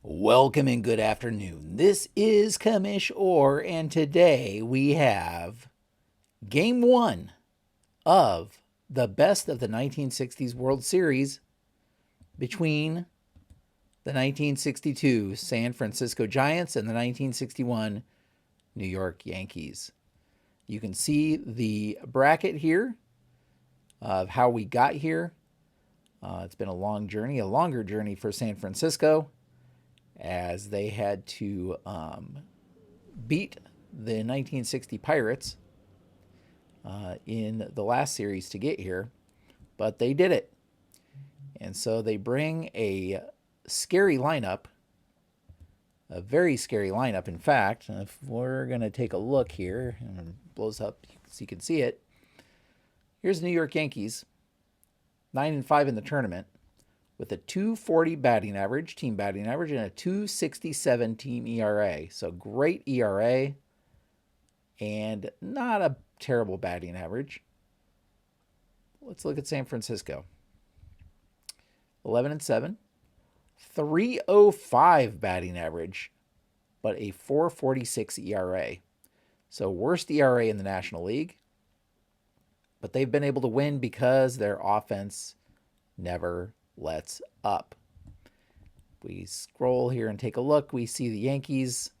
Welcome and good afternoon. This is Commish Orr, and today we have Game 1 of the best of the 1960s World Series between the 1962 San Francisco Giants and the 1961 New York Yankees. You can see the bracket here of how we got here. It's been a long journey, a longer journey for San Francisco, as they had to beat the 1960 Pirates in the last series to get here, but they did it. And so they bring a scary lineup, a very scary lineup. In fact, if we're going to take a look here, and it blows up so you can see it. Here's the New York Yankees, 9-5 in the tournament, with a 240 batting average, team batting average, and a 267 team ERA. So great ERA and not a terrible batting average. Let's look at San Francisco. 11-7, 305 batting average, but a 446 ERA. So worst ERA in the National League. But they've been able to win because their offense never lets up. We scroll here and take a look. We see the Yankees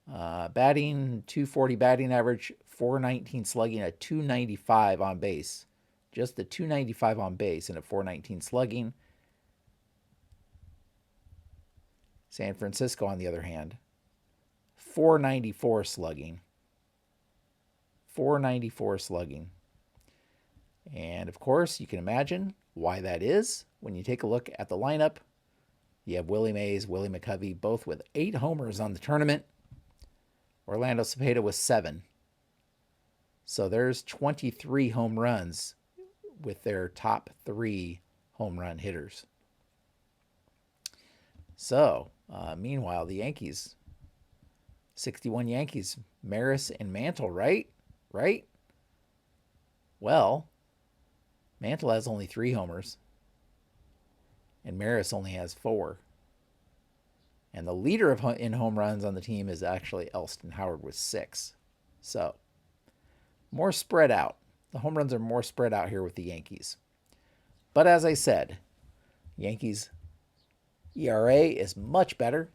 batting 240 batting average, 419 slugging, a 295 on base. Just the 295 on base and a 419 slugging. San Francisco, on the other hand, 494 slugging. 494 slugging. And of course, you can imagine why that is. When you take a look at the lineup, you have Willie Mays, Willie McCovey, both with 8 homers on the tournament. Orlando Cepeda with 7. So there's 23 home runs with their top 3 home run hitters. So, meanwhile, the Yankees, 61 Yankees, Maris and Mantle, right? Well, Mantle has only 3 homers, and Maris only has 4. And the leader in home runs on the team is actually Elston Howard with 6. So, more spread out. The home runs are more spread out here with the Yankees. But as I said, Yankees' ERA is much better.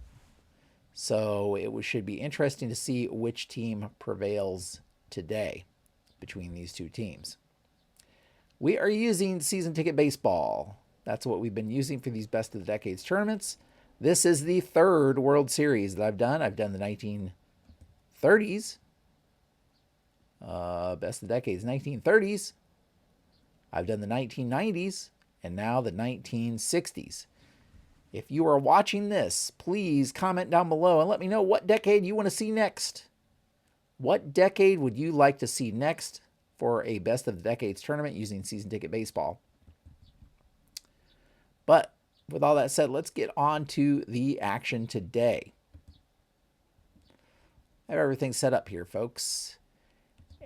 So it should be interesting to see which team prevails today between these two teams. We are using season ticket baseball. That's what we've been using for these best of the decades tournaments. This is the 3rd World Series that I've done. I've done the 1930s, best of the decades 1930s. I've done the 1990s, and now the 1960s. If you are watching this, please comment down below and let me know what decade you want to see next. What decade would you like to see next for a best of the decades tournament using season ticket baseball? But with all that said, let's get on to the action today. I have everything set up here, folks.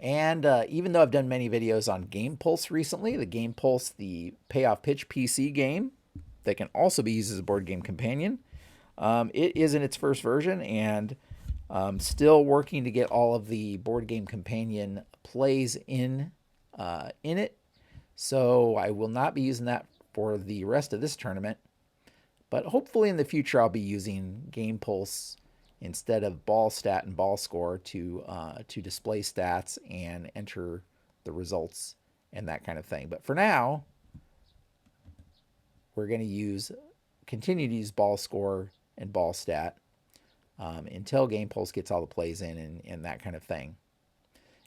And even though I've done many videos on Game Pulse recently, the Game Pulse, the Payoff Pitch PC game that can also be used as a board game companion, it is in its first version, and still working to get all of the board game companion plays in it. So I will not be using that for the rest of this tournament. But hopefully in the future I'll be using Game Pulse instead of Ball Stat and Ball Score to display stats and enter the results and that kind of thing. But for now, we're going to continue to use Ball Score and Ball Stat until Game Pulse gets all the plays in and that kind of thing.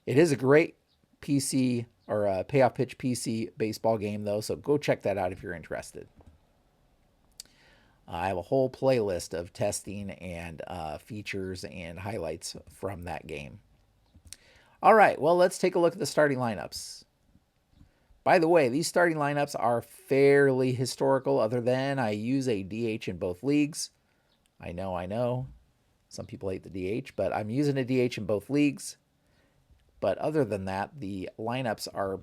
It is a great PC or a Payoff Pitch PC baseball game, though, so go check that out if you're interested. I have a whole playlist of testing and features and highlights from that game. All right, well, let's take a look at the starting lineups. By the way, these starting lineups are fairly historical, other than I use a DH in both leagues. I know. Some people hate the DH, but I'm using a DH in both leagues. But other than that, the lineups are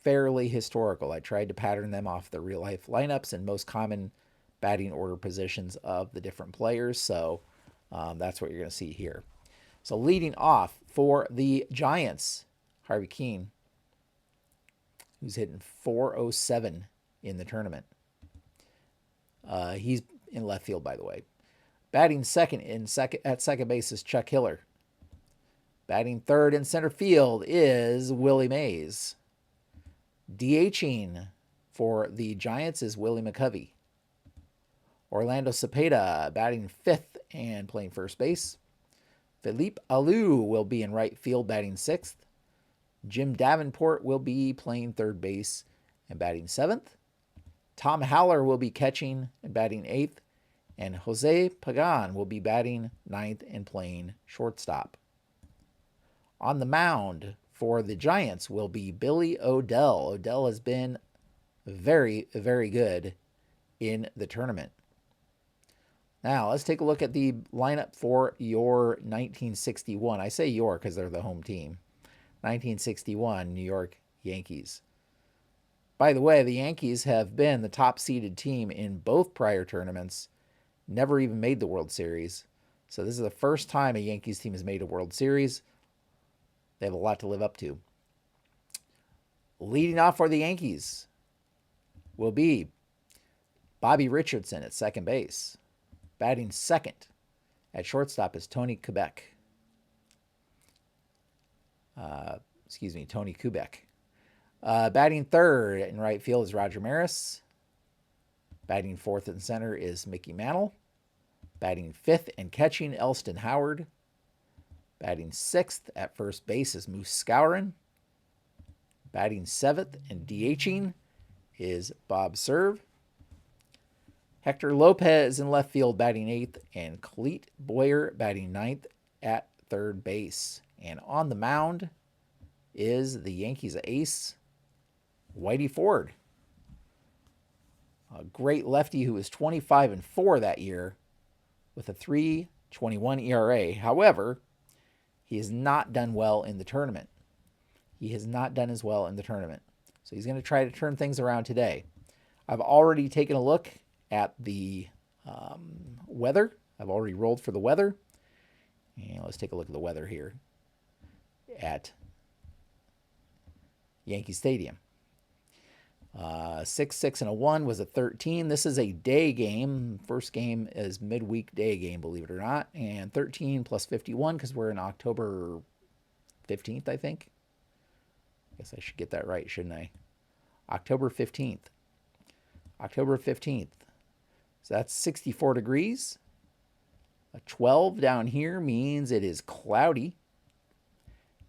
fairly historical. I tried to pattern them off the real-life lineups and most common batting order positions of the different players. So that's what you're going to see here. So leading off for the Giants, Harvey Kuenn, who's hitting .407 in the tournament. He's in left field, by the way. Batting second at second base is Chuck Hiller. Batting third in center field is Willie Mays. DHing for the Giants is Willie McCovey. Orlando Cepeda batting fifth and playing first base. Philippe Alou will be in right field batting sixth. Jim Davenport will be playing third base and batting seventh. Tom Haller will be catching and batting eighth. And Jose Pagan will be batting ninth and playing shortstop. On the mound for the Giants will be Billy O'Dell. O'Dell has been very, very good in the tournament. Now, let's take a look at the lineup for your 1961. I say your because they're the home team. 1961 New York Yankees. By the way, the Yankees have been the top-seeded team in both prior tournaments, never even made the World Series. So this is the first time a Yankees team has made a World Series. They have a lot to live up to. Leading off for the Yankees will be Bobby Richardson at second base. Batting second at shortstop is Tony Kubek. Tony Kubek. Batting third in right field is Roger Maris. Batting fourth in center is Mickey Mantle. Batting fifth and catching, Elston Howard. Batting sixth at first base is Moose Skowron. Batting seventh and DHing is Bob Serve. Hector Lopez in left field batting eighth, and Clete Boyer batting ninth at third base. And on the mound is the Yankees ace, Whitey Ford. A great lefty who was 25-4 that year with a 3.21 ERA. However, he has not done well in the tournament. He has not done as well in the tournament. So he's going to try to turn things around today. I've already taken a look at the weather. I've already rolled for the weather. And let's take a look at the weather here at Yankee Stadium. 6, and a 1 was a 13. This is a day game. First game is midweek day game, believe it or not. And 13 plus 51 because we're in October 15th, I think. I guess I should get that right, shouldn't I? October 15th. October 15th. So that's 64 degrees. A 12 down here means it is cloudy.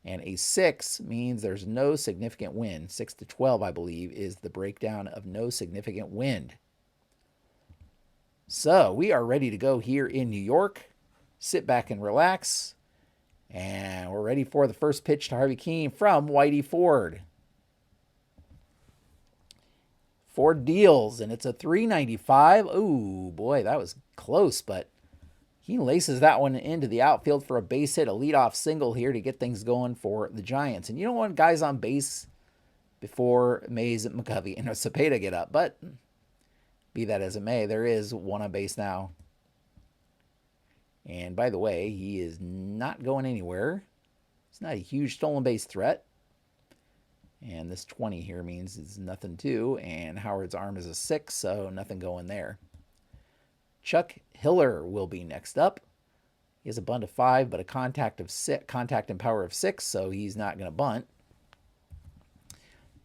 And a 6 means there's no significant wind. 6 to 12, I believe, is the breakdown of no significant wind. So we are ready to go here in New York. Sit back and relax. And we're ready for the first pitch to Harvey Kuenn from Whitey Ford. Ford deals, and it's a 395. Oh, boy, that was close, but he laces that one into the outfield for a base hit, a leadoff single here to get things going for the Giants. And you don't want guys on base before Mays, McCovey, and Cepeda get up, but be that as it may, there is one on base now. And by the way, he is not going anywhere. It's not a huge stolen base threat. And this 20 here means it's nothing too. And Howard's arm is a 6, so nothing going there. Chuck Hiller will be next up. He has a bunt of 5, but a contact and power of 6, so he's not going to bunt.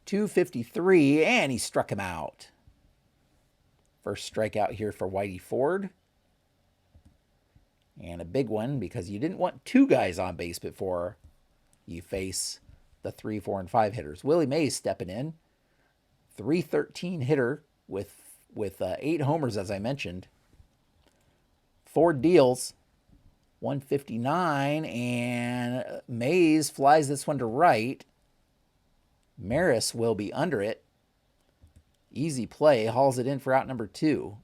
253, and he struck him out. First strikeout here for Whitey Ford. And a big one because you didn't want 2 guys on base before you face the 3, 4, and 5 hitters. Willie Mays stepping in. 313 hitter with 8 homers, as I mentioned. Ford deals 159, and Mays flies this one to right. Maris will be under it. Easy play, hauls it in for out number 2.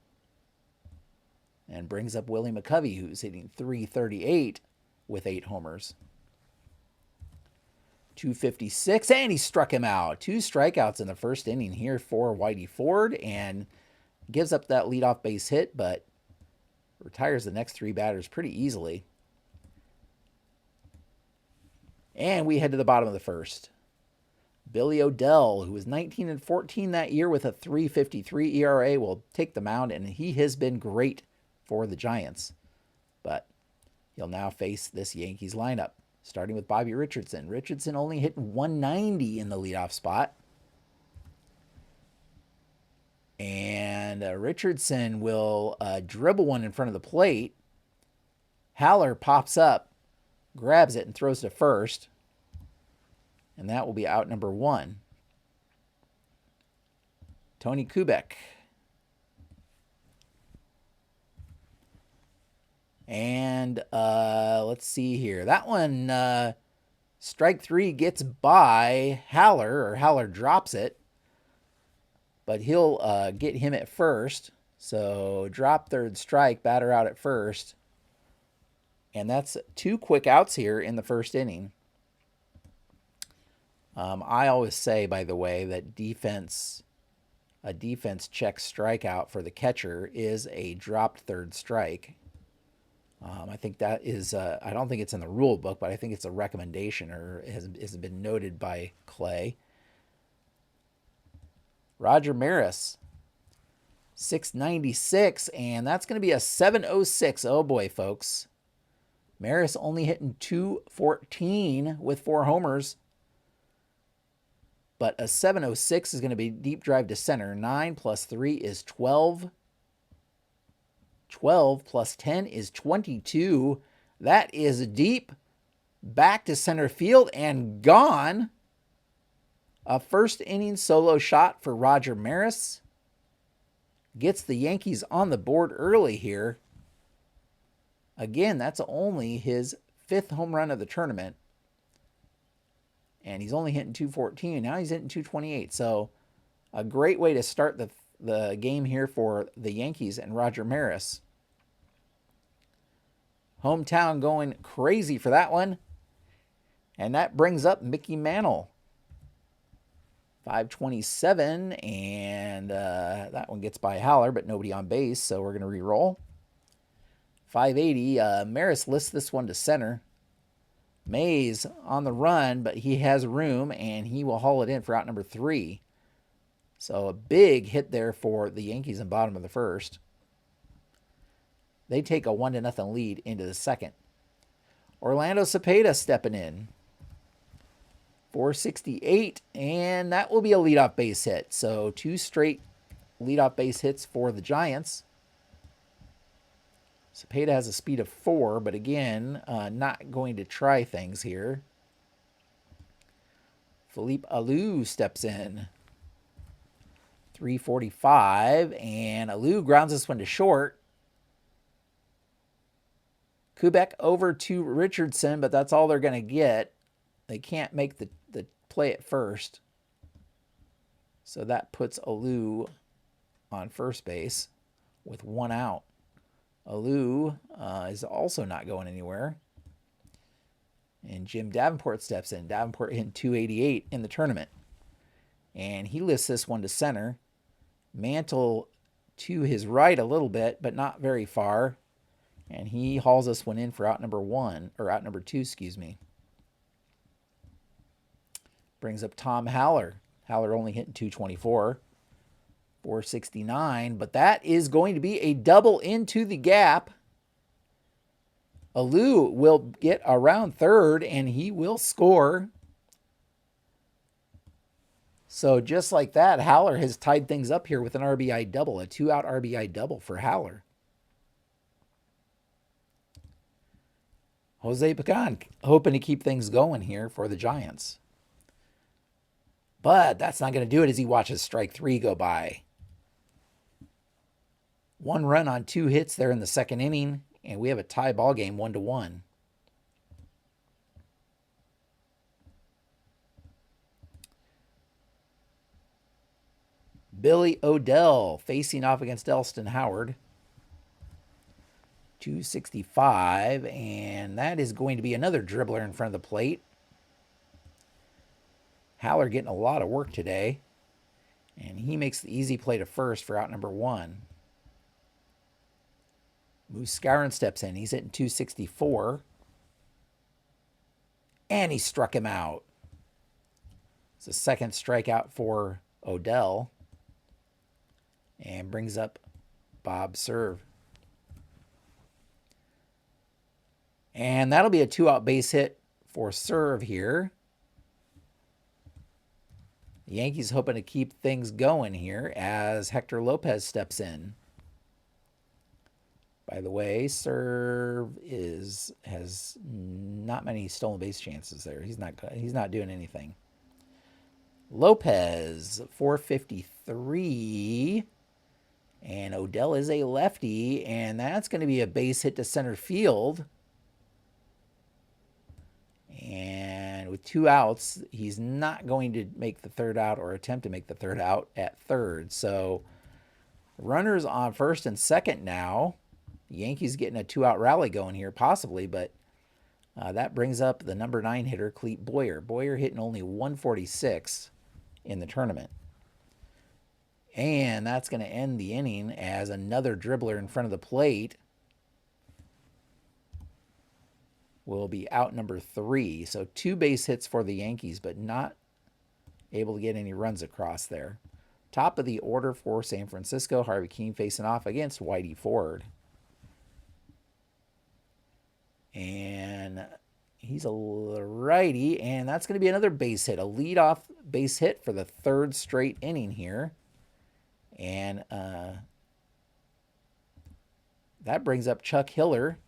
And brings up Willie McCovey, who's hitting 338 with 8 homers. 256, and he struck him out. 2 strikeouts in the first inning here for Whitey Ford, and gives up that leadoff base hit, but retires the next 3 batters pretty easily. And we head to the bottom of the first. Billy O'Dell, who was 19-14 that year with a 3.53 ERA, will take the mound, and he has been great for the Giants. But he'll now face this Yankees lineup, starting with Bobby Richardson. Richardson only hitting 190 in the leadoff spot. And Richardson will dribble one in front of the plate. Haller pops up, grabs it, and throws to first. And that will be out number 1. Tony Kubek. And let's see here. That one, strike 3 gets by Haller, or Haller drops it. But he'll get him at first. So drop third strike, batter out at first. And that's 2 quick outs here in the first inning. I always say, by the way, that a defense check strikeout for the catcher is a dropped third strike. I think that is, I don't think it's in the rule book, but I think it's a recommendation, or has been noted by Clay. Roger Maris, 696, and that's going to be a 706. Oh boy, folks. Maris only hitting 214 with 4 homers. But a 706 is going to be deep drive to center. 9 plus 3 is 12. 12 plus 10 is 22. That is deep. Back to center field and gone. A first inning solo shot for Roger Maris. Gets the Yankees on the board early here. Again, that's only his 5th home run of the tournament. And he's only hitting 214. Now he's hitting 228. So a great way to start the game here for the Yankees and Roger Maris. Hometown going crazy for that one. And that brings up Mickey Mantle. 527. And that one gets by Haller, but nobody on base. So we're going to re-roll. 580. Maris lists this one to center. Mays on the run, but he has room, and he will haul it in for out number 3. So a big hit there for the Yankees in bottom of the first. They take a 1-0 lead into the second. Orlando Cepeda stepping in. 468, and that will be a leadoff base hit. So 2 straight leadoff base hits for the Giants. Cepeda has a speed of 4, but again, not going to try things here. Philippe Alou steps in. 345, and Alou grounds this one to short. Kubek over to Richardson, but that's all they're going to get. They can't make the play at first. So that puts Alou on first base with 1 out. Alou is also not going anywhere. And Jim Davenport steps in. Davenport hitting 288 in the tournament. And he lifts this one to center. Mantle to his right a little bit, but not very far. And he hauls this one in for out number 2, excuse me. Brings up Tom Haller. Haller only hitting 224. 469, but that is going to be a double into the gap. Alou will get around third, and he will score. So just like that, Haller has tied things up here with an RBI double, a 2-out RBI double for Haller. Jose Pagan hoping to keep things going here for the Giants. But that's not going to do it as he watches strike 3 go by. 1 run on 2 hits there in the second inning, and we have a tie ball game 1-1. Billy O'Dell facing off against Elston Howard. 265, and that is going to be another dribbler in front of the plate. Haller getting a lot of work today. And he makes the easy play to first for out number 1. Moose Skowron steps in. He's hitting 264. And he struck him out. It's a second strikeout for Odell. And brings up Bob's serve. And that'll be a 2-out base hit for serve here. The Yankees hoping to keep things going here as Hector Lopez steps in. By the way, serve has not many stolen base chances there. He's not doing anything. Lopez, 453. And Odell is a lefty, and that's going to be a base hit to center field. And with 2 outs, he's not going to make the third out or attempt to make the third out at third. So runners on first and second now. The Yankees getting a 2-out rally going here, possibly, but that brings up the number 9 hitter, Clete Boyer. Boyer hitting only 146 in the tournament. And that's going to end the inning as another dribbler in front of the plate will be out number 3. So 2 base hits for the Yankees, but not able to get any runs across there. Top of the order for San Francisco, Harvey Keene facing off against Whitey Ford. And he's a righty, and that's going to be another base hit, a leadoff base hit for the 3rd straight inning here. And that brings up Chuck Hiller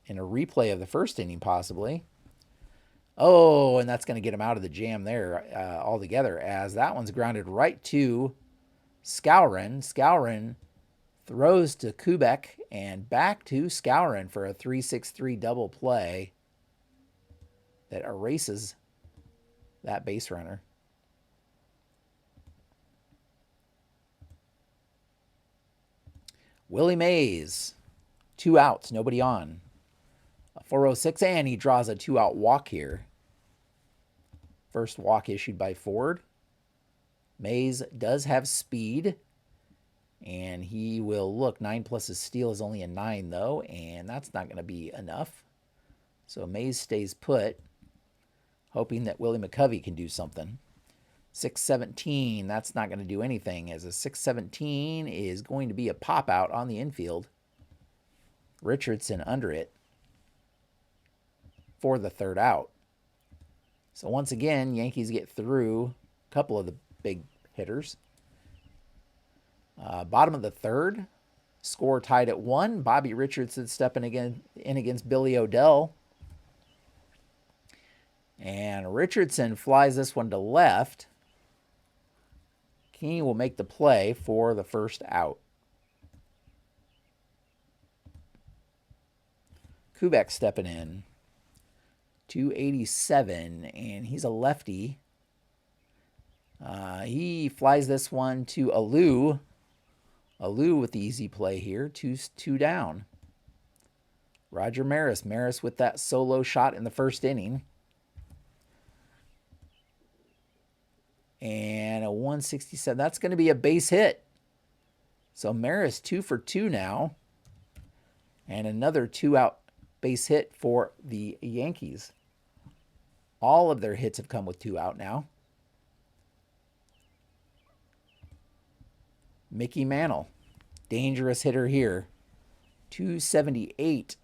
in a replay of the 1st inning, possibly. Oh, and that's going to get him out of the jam there altogether, as that one's grounded right to Skowron. Skowron throws to Kubek and back to Skowron for a 3-6-3 double play that erases that base runner. Willie Mays, 2 outs, nobody on. A 406, and he draws a 2-out walk here. First walk issued by Ford. Mays does have speed, and he will look. 9 plus his steal is only a 9, though, and that's not going to be enough. So Mays stays put, hoping that Willie McCovey can do something. 6-17, that's not going to do anything, as a 6-17 is going to be a pop-out on the infield. Richardson under it for the 3rd out. So once again, Yankees get through a couple of the big hitters. Bottom of the 3rd, score tied at 1. Bobby Richardson stepping in against Billy Odell. And Richardson flies this one to left. Keene will make the play for the 1st out. Kubek stepping in. 287, and he's a lefty. He flies this one to Alou. Alou with the easy play here. 2 down. Roger Maris. Maris with that solo shot in the 1st inning. And a 167. That's going to be a base hit. So Maris 2 for 2 now. And another 2-out base hit for the Yankees. All of their hits have come with 2 out now. Mickey Mantle. Dangerous hitter here. 278.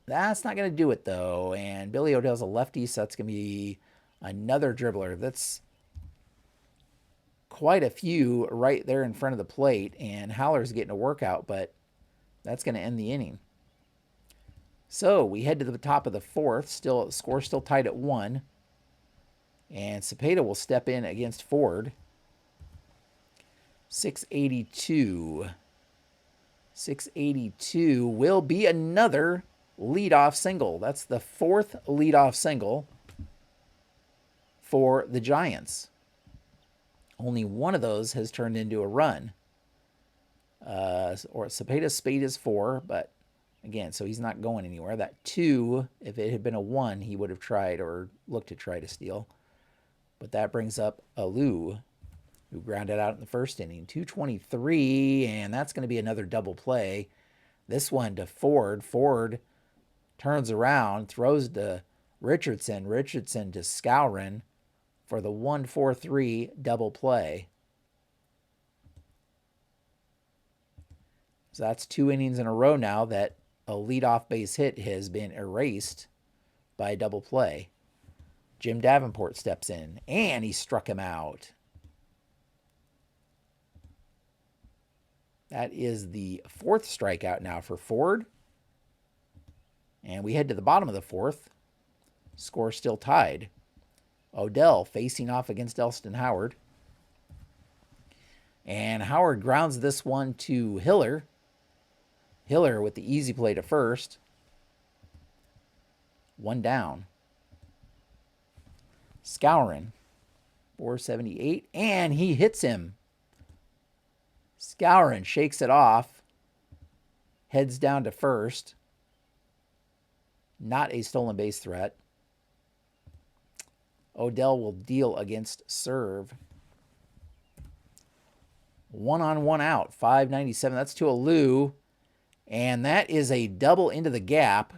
That's not going to do it, though. And Billy Odell's a lefty, so that's going to be another dribbler. That's quite a few right there in front of the plate, and Haller's getting a workout, but that's going to end the inning. So we head to the top of the 4th. Score still tied at 1. And Cepeda will step in against Ford. 682. 682 will be another leadoff single. That's the 4th leadoff single for the Giants. Only one of those has turned into a run. Or Cepeda's spade is 4, but again, so he's not going anywhere. That 2, if it had been a 1, he would have tried or looked to try to steal. But that brings up Alou who grounded out in the first inning. 223, and that's going to be another double play. This one to Ford. Ford turns around, throws to Richardson. Richardson to Skowron for the 1-4-3 double play. So that's 2 innings in a row now that a leadoff base hit has been erased by a double play. Jim Davenport steps in, and he struck him out. That is the 4th strikeout now for Ford. And we head to the bottom of the 4th. Score still tied. Odell facing off against Elston Howard. And Howard grounds this one to Hiller. Hiller with the easy play to first. 1 down. Skowron, 478, and he hits him. Skowron shakes it off, heads down to first. Not a stolen base threat. Odell will deal against serve. 1 on, 1 out, 597. That's to Alou, and that is a double into the gap.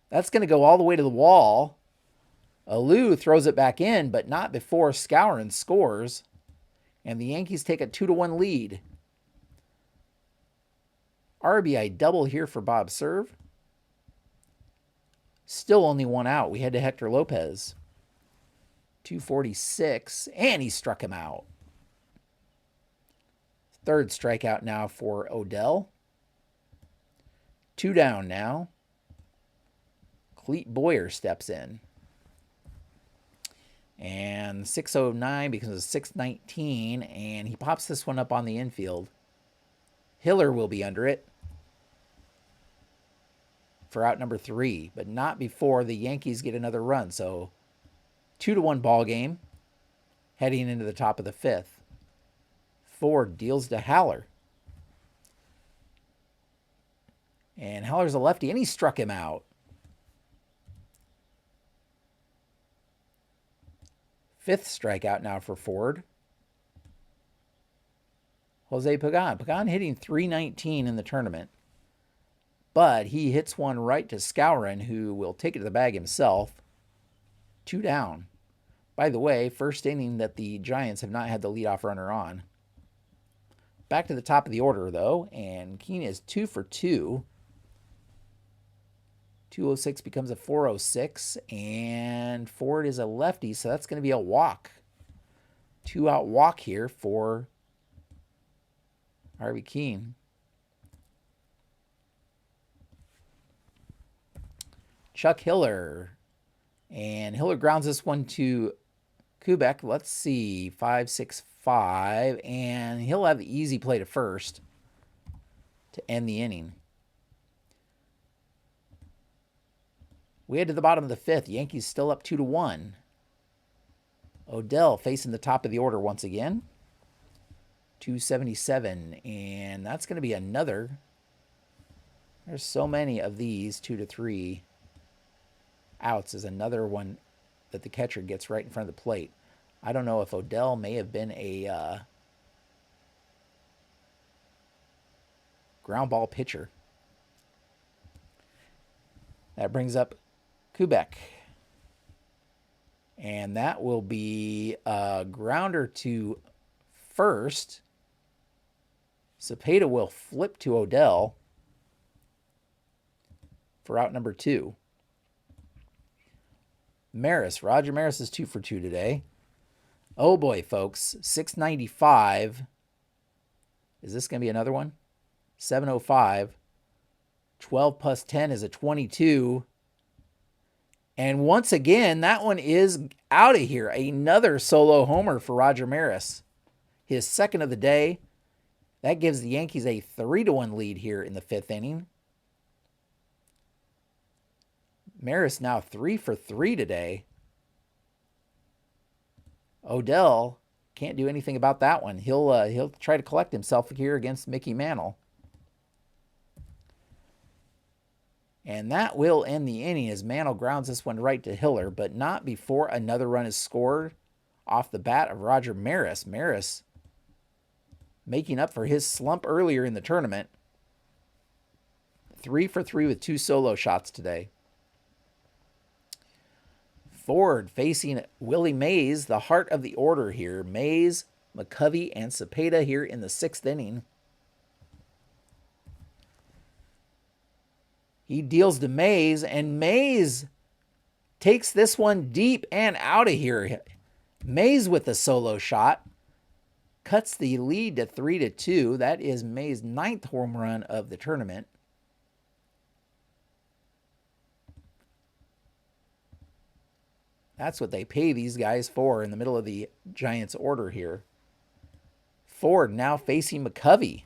That's going to go all the way to the wall. Alou throws it back in, but not before Skowron scores, and the Yankees take a 2-1 lead. RBI double here for Bob Serve. Still only 1 out. We head to Hector Lopez. 246, and he struck him out. 3rd strikeout now for Odell. 2 down now. Clete Boyer steps in. And 609 becomes a 619, and he pops this one up on the infield. Hiller will be under it for out number 3, but not before the Yankees get another run. So 2-1 ball game heading into the top of the 5th. Ford deals to Haller. And Haller's a lefty, and he struck him out. 5th strikeout now for Ford. Jose Pagan. Pagan hitting .319 in the tournament. But he hits one right to Skowron, who will take it to the bag himself. 2 down. By the way, first inning that the Giants have not had the leadoff runner on. Back to the top of the order, though, and Keene is 2 for 2. 206 becomes a 406, and Ford is a lefty, so that's going to be a walk. 2-out walk here for Harvey Keene. Chuck Hiller. And Hiller grounds this one to Kubek. Let's see, 5-6-5. And he'll have the easy play to first to end the inning. We head to the bottom of the 5th. Yankees still up 2-1. Odell facing the top of the order once again. 277. And that's going to be another. There's so many of these 2-3 outs is another one that the catcher gets right in front of the plate. I don't know if Odell may have been a ground ball pitcher. That brings up Kubek. And that will be a grounder to first. Cepeda will flip to Odell for out number 2. Maris. Roger Maris is 2 for 2 today. Oh boy, folks. 695. Is this going to be another one? 705. 12 plus 10 is a 22. And once again, that one is out of here. Another solo homer for Roger Maris. His 2nd of the day. That gives the Yankees a 3-1 lead here in the 5th inning. Maris now 3 for 3 today. Odell can't do anything about that one. He'll try to collect himself here against Mickey Mantle. And that will end the inning as Mantle grounds this one right to Hiller, but not before another run is scored off the bat of Roger Maris. Maris making up for his slump earlier in the tournament. 3 for 3 with 2 solo shots today. Ford facing Willie Mays, the heart of the order here. Mays, McCovey, and Cepeda here in the 6th inning. He deals to Mays, and Mays takes this one deep and out of here. Mays with the solo shot cuts the lead to 3-2. That is Mays' 9th home run of the tournament. That's what they pay these guys for in the middle of the Giants order here. Ford now facing McCovey.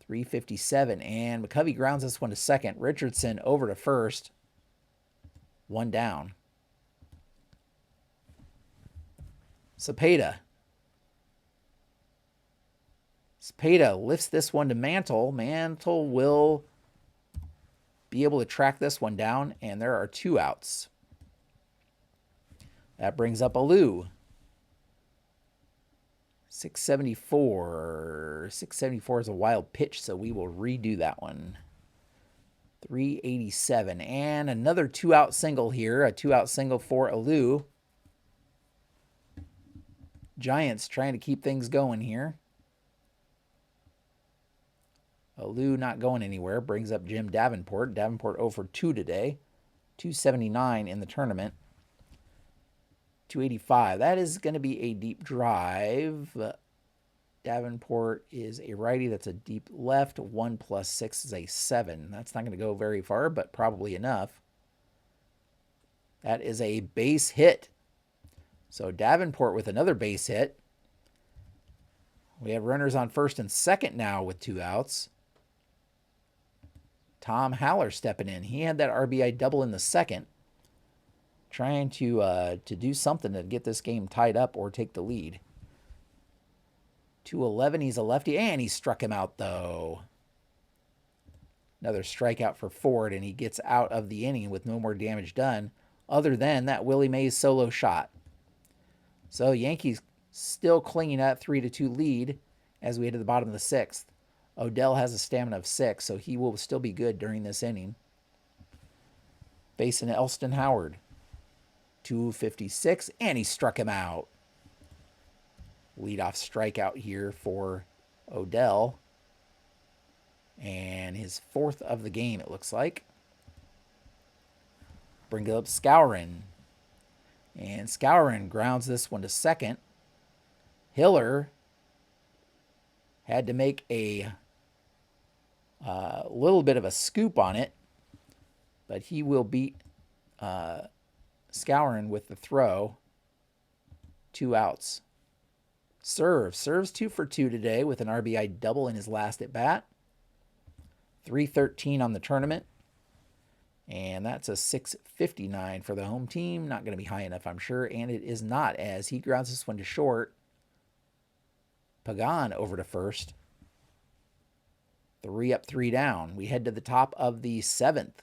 357, and McCovey grounds this one to second. Richardson over to first. 1 down. Cepeda. Cepeda lifts this one to Mantle. Mantle will be able to track this one down, and there are 2 outs. That brings up Alou. 674. 674 is a wild pitch, so we will redo that one. 387. And another 2-out single here. A 2-out single for Alou. Giants trying to keep things going here. Alou not going anywhere. Brings up Jim Davenport. Davenport 0 for 2 today. 279 in the tournament. 285. That is going to be a deep drive. Davenport is a righty. That's a deep left. 1 + 6 is a 7. That's not going to go very far, but probably enough. That is a base hit. So Davenport with another base hit. We have runners on first and second now with 2 outs. Tom Haller stepping in. He had that RBI double in the second. Trying to do something to get this game tied up or take the lead. 211, he's a lefty, and he struck him out, though. Another strikeout for Ford, and he gets out of the inning with no more damage done, other than that Willie Mays solo shot. So Yankees still clinging at 3-2 lead as we head to the bottom of the 6th. Odell has a stamina of 6, so he will still be good during this inning. Facing Elston Howard. 256, and he struck him out. Leadoff strikeout here for Odell. And his 4th of the game, it looks like. Bring up Skowron. And Skowron grounds this one to second. Hiller had to make a little bit of a scoop on it, but he will beat Skowron with the throw. 2 outs. Serves 2 for 2 today with an RBI double in his last at bat. 313 on the tournament. And that's a 659 for the home team. Not going to be high enough, I'm sure. And it is not, as he grounds this one to short. Pagan over to first. 3 up, 3 down. We head to the top of the 7th.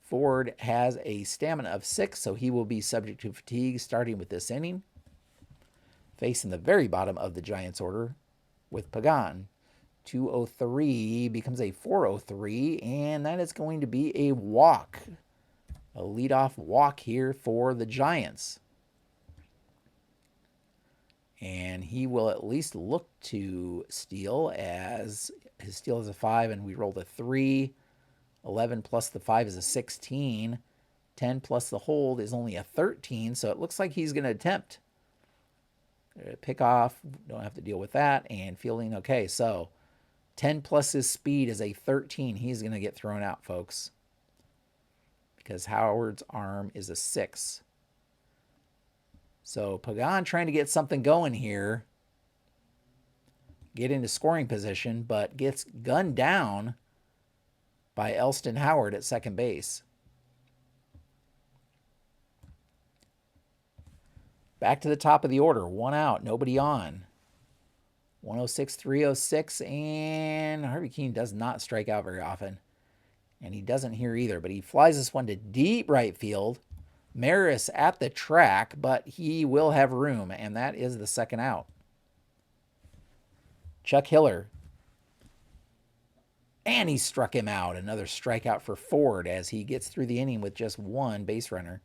Ford has a stamina of 6, so he will be subject to fatigue starting with this inning. Facing the very bottom of the Giants order with Pagan. 203 becomes a 403, and that is going to be a walk. A leadoff walk here for the Giants. And he will at least look to steal, as his steal is a 5, and we rolled a 3. 11 plus the 5 is a 16. 10 plus the hold is only a 13, so it looks like he's going to attempt. Pick off, don't have to deal with that, and fielding okay. So 10 plus his speed is a 13. He's going to get thrown out, folks, because Howard's arm is a 6. So Pagan trying to get something going here, get into scoring position, but gets gunned down by Elston Howard at second base. Back to the top of the order. 1 out, nobody on. 106, 306, and Harvey Keene does not strike out very often. And he doesn't here either, but he flies this one to deep right field. Maris at the track, but he will have room, and that is the second out. Chuck Hiller. And he struck him out. Another strikeout for Ford as he gets through the inning with just one base runner.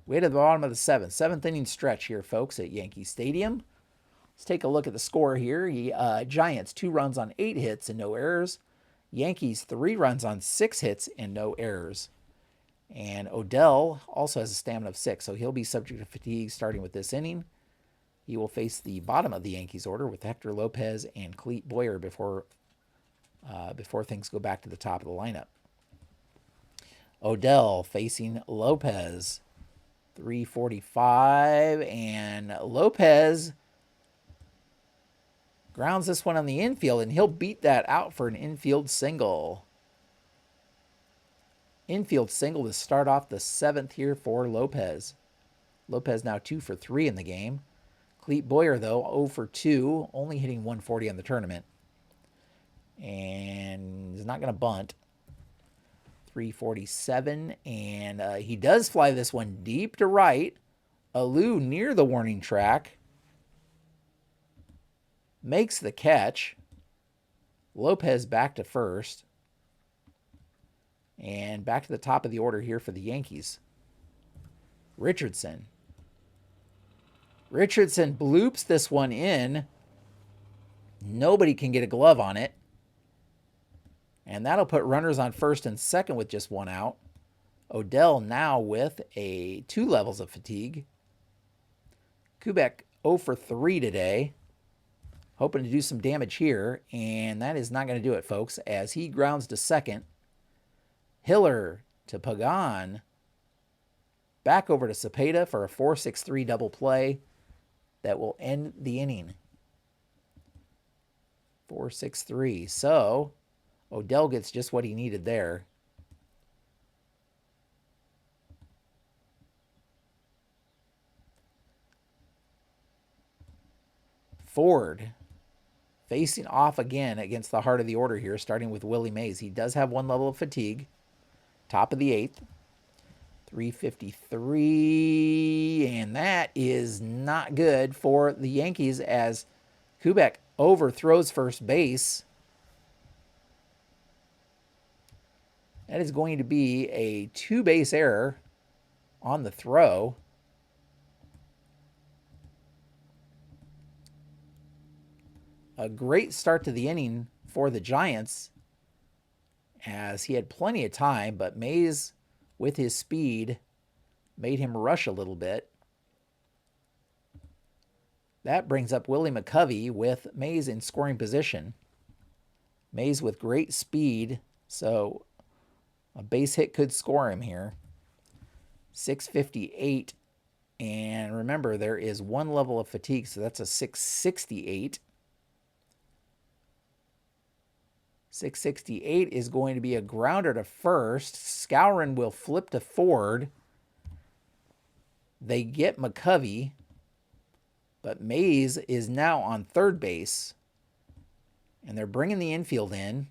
Way to the bottom of the seventh inning stretch here, folks, at Yankee Stadium. Let's take a look at the score here. Giants, 2 runs on 8 hits and no errors. Yankees, 3 runs on 6 hits and no errors. And Odell also has a stamina of 6, so he'll be subject to fatigue starting with this inning. He will face the bottom of the Yankees order with Hector Lopez and Clete Boyer before things go back to the top of the lineup. Odell facing Lopez. 345, and Lopez grounds this one on the infield, and he'll beat that out for an infield single. Infield single to start off the 7th here for Lopez. Lopez now 2 for 3 in the game. Clete Boyer, though, 0 for 2, only hitting 140 on the tournament. And he's not going to bunt. 347, and he does fly this one deep to right. Alou near the warning track. Makes the catch. Lopez back to first. And back to the top of the order here for the Yankees. Richardson. Richardson bloops this one in. Nobody can get a glove on it. And that'll put runners on first and second with just 1 out. Odell now with 2 levels of fatigue. Kubek 0 for 3 today. Hoping to do some damage here. And that is not going to do it, folks, as he grounds to second. Hiller to Pagan. Back over to Cepeda for a 4-6-3 double play that will end the inning. 4-6-3. So Odell gets just what he needed there. Ford facing off again against the heart of the order here, starting with Willie Mays. He does have 1 level of fatigue. Top of the 8th. 353, and that is not good for the Yankees as Kubek overthrows first base. That is going to be a 2-base error on the throw. A great start to the inning for the Giants as he had plenty of time, but Mays, with his speed, made him rush a little bit. That brings up Willie McCovey with Mays in scoring position. Mays with great speed, so a base hit could score him here. 658, and remember, there is 1 level of fatigue, so that's a 668. 668 is going to be a grounder to first. Skowron will flip to Ford. They get McCovey, but Mays is now on third base, and they're bringing the infield in.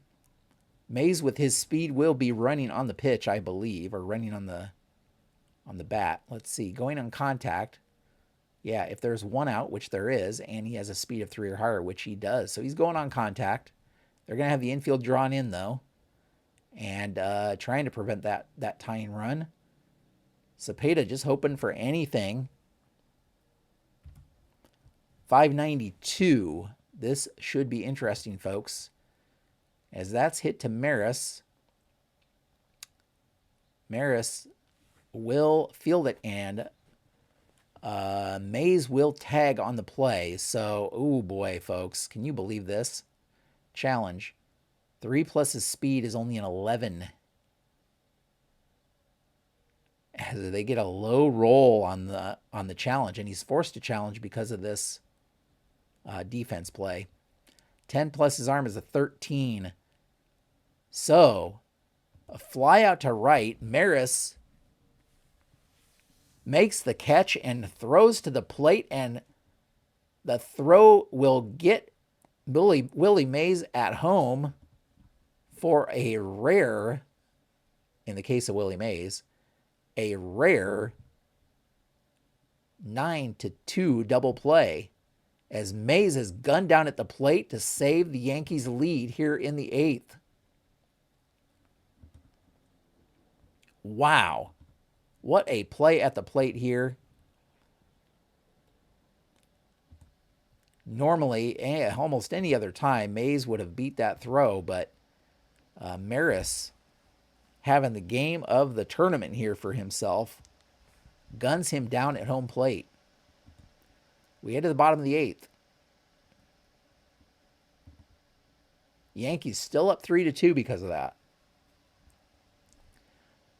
Mays, with his speed, will be running on the pitch, I believe, or running on the bat. Let's see, going on contact. Yeah, if there's 1 out, which there is, and he has a speed of 3 or higher, which he does, so he's going on contact. They're going to have the infield drawn in, though, and trying to prevent that tying run. Cepeda just hoping for anything. 592. This should be interesting, folks, as that's hit to Maris. Maris will field it, and Mays will tag on the play. So, oh boy, folks, can you believe this? Challenge. 3 plus his speed is only an 11. As they get a low roll on the challenge, and he's forced to challenge because of this defense play. 10 plus his arm is a 13. So, a fly out to right. Maris makes the catch and throws to the plate, and the throw will get Willie Mays at home for a rare, in the case of Willie Mays, a rare 9-2 double play as Mays has gunned down at the plate to save the Yankees' lead here in the 8th. Wow. What a play at the plate here. Normally, almost any other time, Mays would have beat that throw, but Maris having the game of the tournament here for himself, guns him down at home plate. We head to the bottom of the 8th. Yankees still up 3-2 because of that.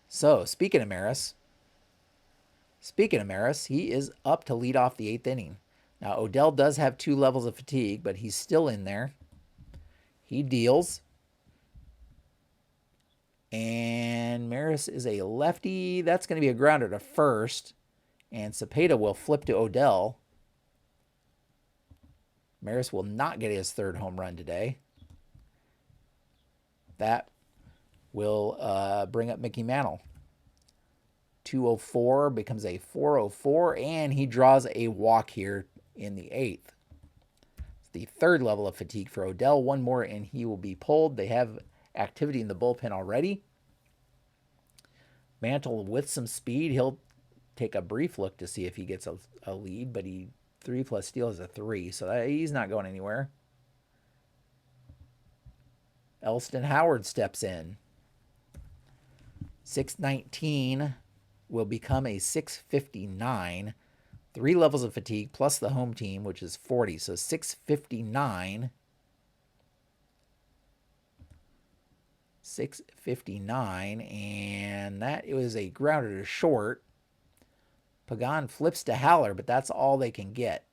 So, speaking of Maris, he is up to lead off the 8th inning. Now, Odell does have 2 levels of fatigue, but he's still in there. He deals. And Maris is a lefty. That's going to be a grounder to first. And Cepeda will flip to Odell. Maris will not get his 3rd home run today. That will bring up Mickey Mantle. 204 becomes a 404, and he draws a walk here in the 8th. It's the 3rd level of fatigue for Odell. 1 more, and he will be pulled. They have activity in the bullpen already. Mantle with some speed. He'll take a brief look to see if he gets a lead, but 3 plus steal is a 3, so he's not going anywhere. Elston Howard steps in. 619 will become a 659. 3 levels of fatigue plus the home team, which is 40. So 659. 659. And that it was a grounder to short. Pagan flips to Haller, but that's all they can get.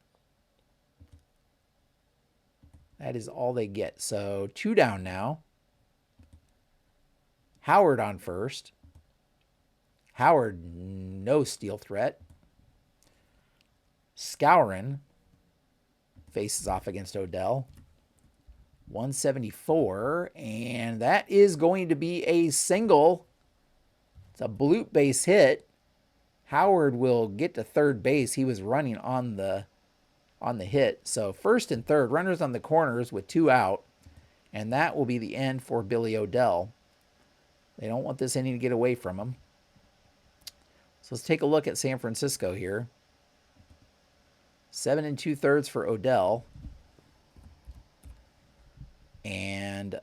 That is all they get. So 2 down now. Howard on first. Howard, no steal threat. Skowron faces off against Odell. 174, and that is going to be a single. It's a bloop base hit. Howard will get to 3rd base. He was running on the hit. So 1st and 3rd, runners on the corners with 2 out, and that will be the end for Billy Odell. They don't want this inning to get away from him. So let's take a look at San Francisco here. 7 2/3 for Odell. And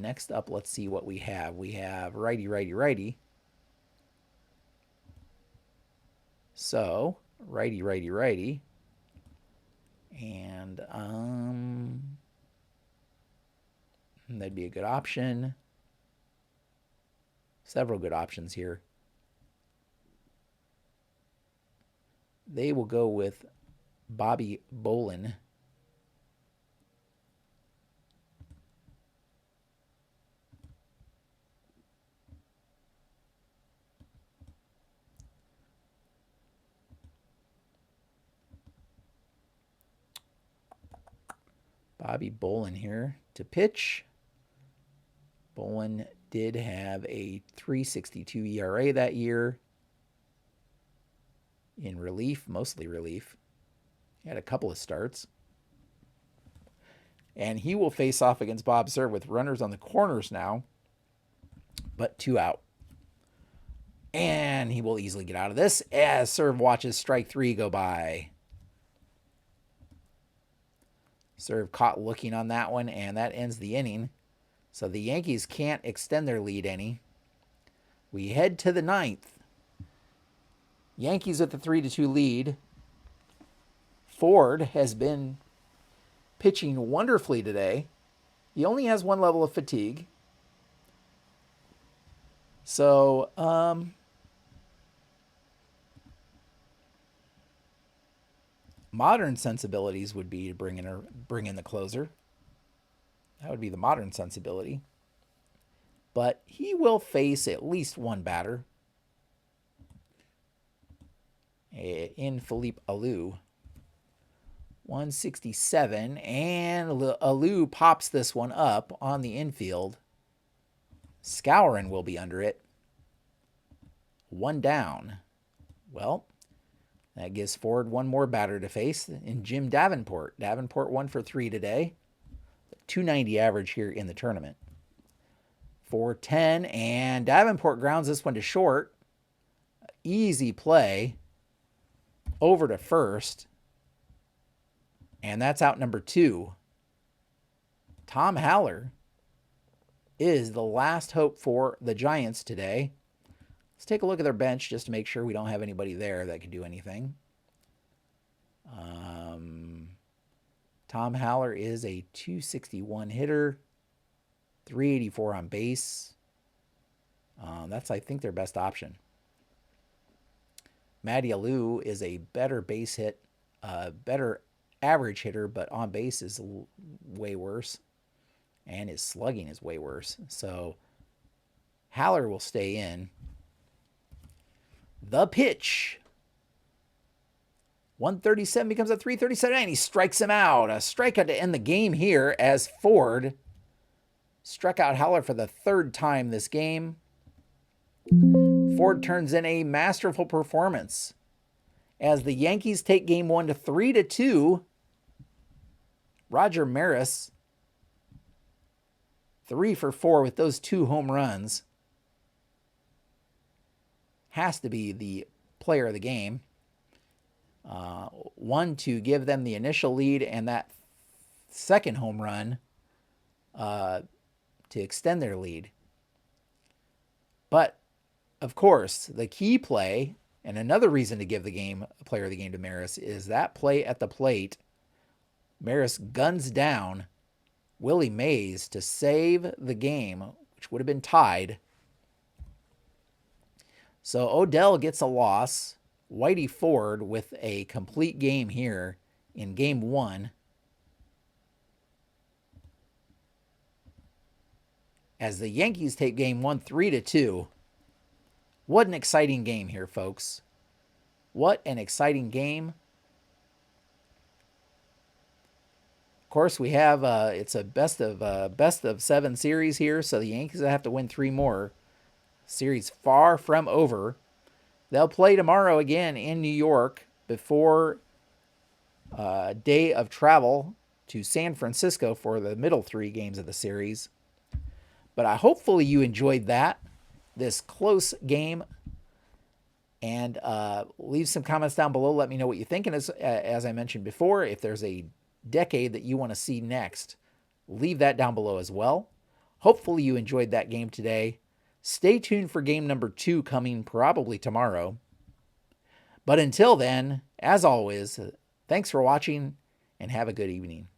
next up, let's see what we have. We have righty, righty, righty. So, righty, righty, righty. And that'd be a good option. Several good options here. They will go with Bobby Bolin. Bobby Bolin here to pitch. Bolin did have a 3.62 ERA that year. In relief, mostly relief. He had a couple of starts. And he will face off against Bob Cerv with runners on the corners now, but 2 out. And he will easily get out of this as Cerv watches strike 3 go by. Cerv caught looking on that one, and that ends the inning. So the Yankees can't extend their lead any. We head to the 9th. Yankees with the 3-2 lead. Ford has been pitching wonderfully today. He only has 1 level of fatigue. So, modern sensibilities would be to bring in the closer. That would be the modern sensibility. But he will face at least 1 batter in Philippe Alou. 167, and Alou pops this one up on the infield. Skowron will be under it. 1 down. Well, That gives Ford one more batter to face in Jim Davenport. Davenport 1 for 3 today. 290 average here in the tournament. 4-10, and Davenport grounds this one to short. Easy play over to first. And that's out number 2. Tom Haller is the last hope for the Giants today. Let's take a look at their bench just to make sure we don't have anybody there that can do anything. Tom Haller is a 261 hitter, 384 on base. That's, I think, their best option. Matty Alou is a better base hit, better average hitter, but on base is way worse. And his slugging is way worse. So Haller will stay in. The pitch. 137 becomes a 337, and he strikes him out. A strikeout to end the game here as Ford struck out Haller for the 3rd time this game. Ford turns in a masterful performance as the Yankees take game 1 to 3-2. Roger Maris 3 for 4 with those 2 home runs. Has to be the player of the game. One to give them the initial lead, and that second home run to extend their lead. But, of course, the key play, and another reason to give the game player of the game to Maris, is that play at the plate. Maris guns down Willie Mays to save the game, which would have been tied. So Odell gets a loss. Whitey Ford with a complete game here in game 1. As the Yankees take game 1 3-2. What an exciting game here, folks. What an exciting game. Of course, we have it's a best of 7 series here, so the Yankees have to win 3 more. Series far from over. They'll play tomorrow again in New York before a day of travel to San Francisco for the middle 3 games of the series. But hopefully you enjoyed this close game. And leave some comments down below. Let me know what you think. And as I mentioned before, if there's a decade that you want to see next, leave that down below as well. Hopefully you enjoyed that game today. Stay tuned for game number 2 coming probably tomorrow. But until then, as always, thanks for watching and have a good evening.